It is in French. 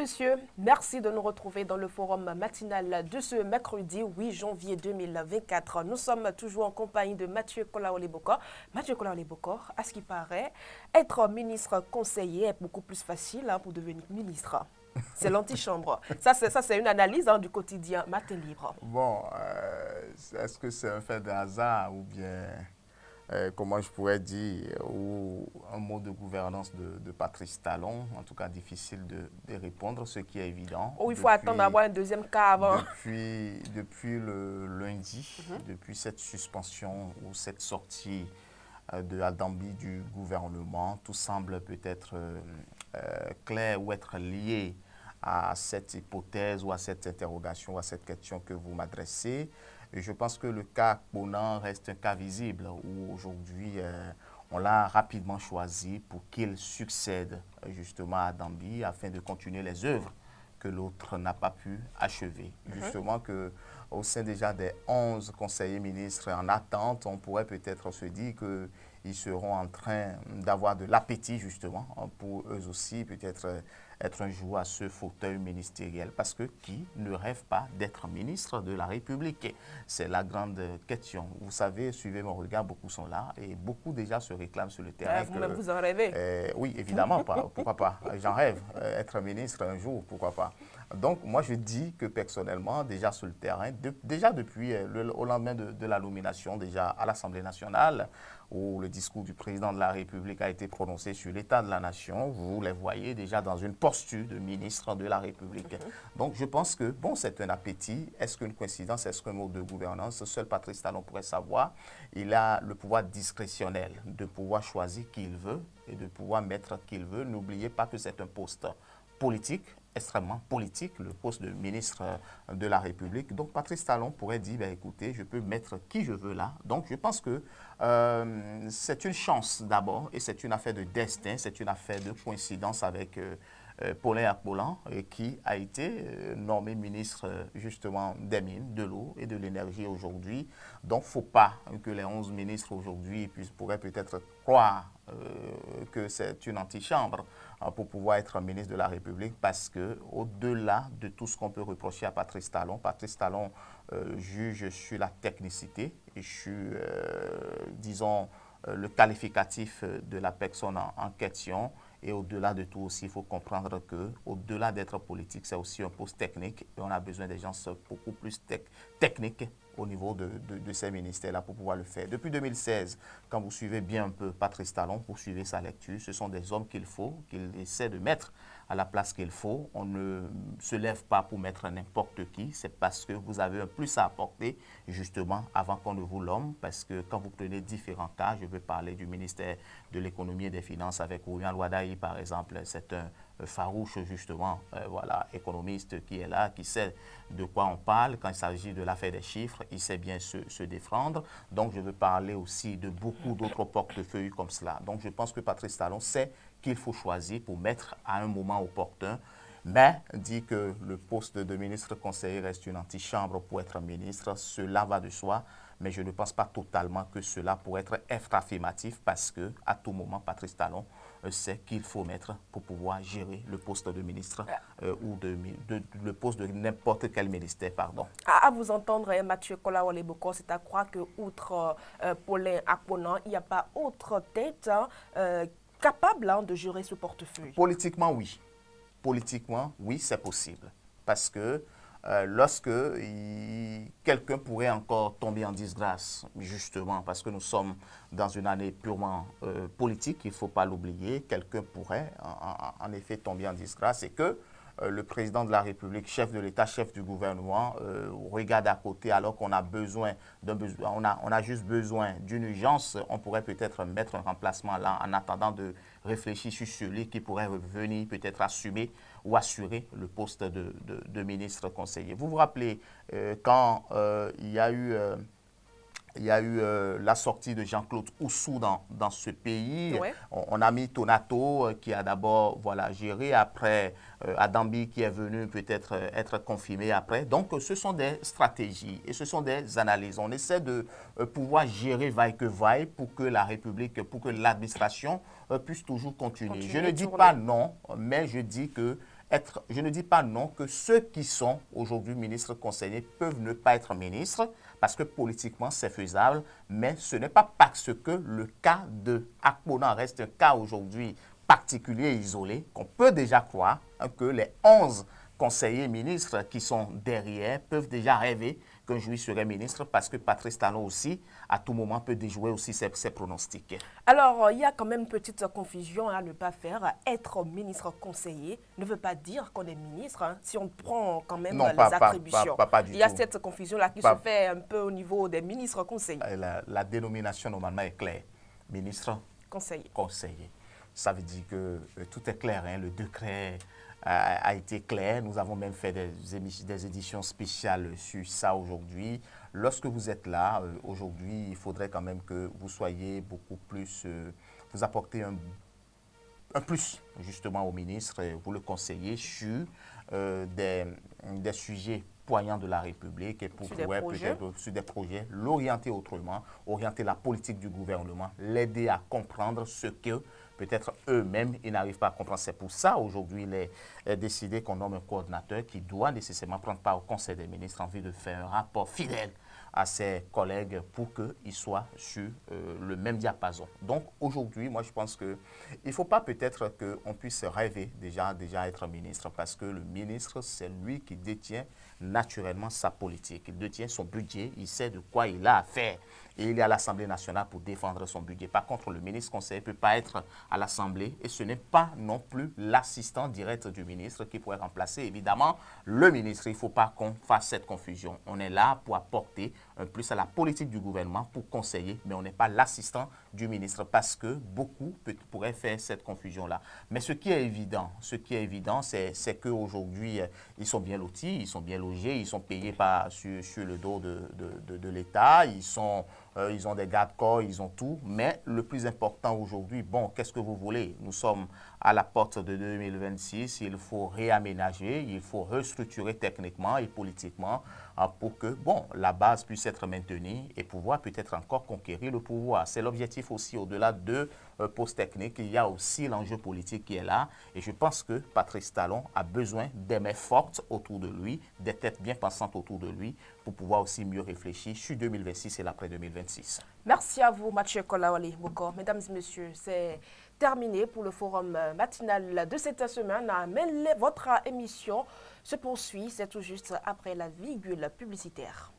messieurs, merci de nous retrouver dans le forum matinal de ce mercredi 8 janvier 2024. Nous sommes toujours en compagnie de Mathieu Kolaole-Bokor. Mathieu Kolaole-Bokor, à ce qui paraît, être ministre conseiller est beaucoup plus facile pour devenir ministre. C'est l'antichambre. Ça, c'est une analyse du quotidien Matin Libre. Bon, est-ce que c'est un fait de hasard ou bien, comment je pourrais dire, ou un mot de gouvernance de Patrice Talon? En tout cas, difficile de répondre, ce qui est évident. Il faut attendre d'avoir un deuxième cas avant. Depuis le lundi, depuis cette suspension ou cette sortie de Adambi du gouvernement, tout semble peut-être clair ou être lié à cette hypothèse ou à cette interrogation ou à cette question que vous m'adressez. Je pense que le cas Akponan reste un cas visible où aujourd'hui on l'a rapidement choisi pour qu'il succède justement à Adambi afin de continuer les œuvres que l'autre n'a pas pu achever. Justement que au sein déjà des 11 conseillers ministres en attente, on pourrait peut-être se dire qu'ils seront en train d'avoir de l'appétit justement pour eux aussi peut-être être un jour à ce fauteuil ministériel. Parce que qui ne rêve pas d'être ministre de la République? C'est la grande question. Vous savez, suivez mon regard, beaucoup sont là et beaucoup déjà se réclament sur le terrain. Vous-même, vous en rêvez? Oui, évidemment, pourquoi pas? J'en rêve, être ministre un jour, pourquoi pas? Donc, moi, je dis que personnellement, déjà sur le terrain, déjà depuis au lendemain de la nomination, déjà à l'Assemblée nationale, où le discours du président de la République a été prononcé sur l'état de la nation, vous les voyez déjà dans une posture de ministre de la République. Donc, je pense que, bon, c'est un appétit. Est-ce qu'une coïncidence, est-ce qu'un mot de gouvernance? Seul Patrice Talon pourrait savoir. Il a le pouvoir discrétionnel de pouvoir choisir qui il veut et de pouvoir mettre qui il veut. N'oubliez pas que c'est un poste politique, extrêmement politique, le poste de ministre de la République. Donc, Patrice Talon pourrait dire, ben, écoutez, je peux mettre qui je veux là. Donc, je pense que c'est une chance d'abord et c'est une affaire de destin, c'est une affaire de coïncidence avec Paulin Akponan, qui a été nommé ministre justement des Mines, de l'eau et de l'énergie aujourd'hui. Donc, il ne faut pas que les 11 ministres aujourd'hui pourraient peut-être croire que c'est une antichambre pour pouvoir être ministre de la République parce que au-delà de tout ce qu'on peut reprocher à Patrice Talon juge sur la technicité et sur, disons, le qualificatif de la personne en question. Et au-delà de tout aussi, il faut comprendre qu'au-delà d'être politique, c'est aussi un poste technique et on a besoin des gens beaucoup plus techniques au niveau de ces ministères-là pour pouvoir le faire. Depuis 2016, quand vous suivez bien un peu Patrice Talon, vous suivez sa lecture, ce sont des hommes qu'il faut, qu'il essaie de mettre à la place qu'il faut. On ne se lève pas pour mettre n'importe qui, c'est parce que vous avez un plus à apporter justement avant qu'on ne vous nomme, parce que quand vous prenez différents cas, je veux parler du ministère de l'économie et des finances avec Oulian Louadaï par exemple, c'est un farouche justement, voilà, économiste qui est là, qui sait de quoi on parle. Quand il s'agit de l'affaire des chiffres, il sait bien se défendre. Donc, je veux parler aussi de beaucoup d'autres portefeuilles comme cela. Donc, je pense que Patrice Talon sait qu'il faut choisir pour mettre à un moment opportun. Mais dit que le poste de ministre conseiller reste une antichambre pour être ministre, cela va de soi. Mais je ne pense pas totalement que cela pourrait être affirmatif parce que à tout moment, Patrice Talon sait qu'il faut mettre pour pouvoir gérer le poste de ministre ou le poste de n'importe quel ministère, pardon. À vous entendre, Mathieu Kolaole-Bokor, c'est à croire que outre Paulin Akponan, il n'y a pas autre tête capable de gérer ce portefeuille. Politiquement, oui. Politiquement, oui, c'est possible. Parce que lorsque quelqu'un pourrait encore tomber en disgrâce, justement, parce que nous sommes dans une année purement politique, il ne faut pas l'oublier, quelqu'un pourrait en effet tomber en disgrâce et que le président de la République, chef de l'État, chef du gouvernement, regarde à côté alors qu'on a besoin on a juste besoin d'une urgence, on pourrait peut-être mettre un remplacement là en attendant de réfléchir sur celui qui pourrait venir peut-être assumer ou assurer le poste de ministre conseiller. Vous vous rappelez quand il y a eu la sortie de Jean-Claude Oussou dans ce pays. Ouais. On a mis Tonato qui a d'abord géré, après Adambi qui est venu peut-être être confirmé après. Donc ce sont des stratégies et ce sont des analyses. On essaie de pouvoir gérer vaille que vaille pour que la République, pour que l'administration puisse toujours continuer. Je ne dis pas non, mais je dis que être, je ne dis pas non, que ceux qui sont aujourd'hui ministres conseillers peuvent ne pas être ministres, parce que politiquement c'est faisable, mais ce n'est pas parce que le cas de Akpona reste un cas aujourd'hui particulier et isolé qu'on peut déjà croire que les 11 conseillers ministres qui sont derrière peuvent déjà rêver qu'un jour il serait ministre, parce que Patrice Talon aussi, à tout moment, peut déjouer aussi ses pronostics. Alors, il y a quand même une petite confusion à ne pas faire. Être ministre conseiller ne veut pas dire qu'on est ministre, hein, si on prend quand même les attributions. Pas du il y a tout. cette confusion-là qui se fait un peu au niveau des ministres conseillers. La dénomination normalement est claire. Ministre conseiller. Ça veut dire que tout est clair, hein, le décret a été clair. Nous avons même fait des éditions spéciales sur ça aujourd'hui. Lorsque vous êtes là, aujourd'hui, il faudrait quand même que vous soyez beaucoup plus, vous apportez un plus justement au ministre, vous le conseillez sur des sujets poignants de la République et pour pouvoir peut-être sur des projets, l'orienter autrement, orienter la politique du gouvernement, l'aider à comprendre ce que peut-être eux-mêmes, ils n'arrivent pas à comprendre. C'est pour ça, aujourd'hui, il est décidé qu'on nomme un coordinateur qui doit nécessairement prendre part au Conseil des ministres en vue de faire un rapport fidèle à ses collègues pour qu'ils soient sur le même diapason. Donc, aujourd'hui, moi, je pense qu'il ne faut pas peut-être qu'on puisse rêver déjà être ministre, parce que le ministre, c'est lui qui détient naturellement sa politique. Il détient son budget, il sait de quoi il a à faire. Et il est à l'Assemblée nationale pour défendre son budget. Par contre, le ministre conseiller ne peut pas être à l'Assemblée et ce n'est pas non plus l'assistant direct du ministre qui pourrait remplacer évidemment le ministre. Il ne faut pas qu'on fasse cette confusion. On est là pour apporter un plus à la politique du gouvernement, pour conseiller, mais on n'est pas l'assistant du ministre, parce que beaucoup pourraient faire cette confusion-là. Mais ce qui est évident, c'est qu'aujourd'hui, ils sont bien lotis, ils sont bien logés, ils sont payés sur le dos de l'État, ils ont des garde-corps, ils ont tout. Mais le plus important aujourd'hui, bon, qu'est-ce que vous voulez? Nous sommes à la porte de 2026, il faut réaménager, il faut restructurer techniquement et politiquement pour que, bon, la base puisse être maintenue et pouvoir peut-être encore conquérir le pouvoir. C'est l'objectif aussi, au-delà de postes techniques, il y a aussi l'enjeu politique qui est là. Et je pense que Patrice Talon a besoin des mains fortes autour de lui, des têtes bien pensantes autour de lui, pour pouvoir aussi mieux réfléchir sur 2026 et l'après 2026. Merci à vous, Mathieu Kolaole Bokor. Mesdames et messieurs, c'est terminé pour le forum matinal de cette semaine. Mais votre émission se poursuit, c'est tout juste après la virgule publicitaire.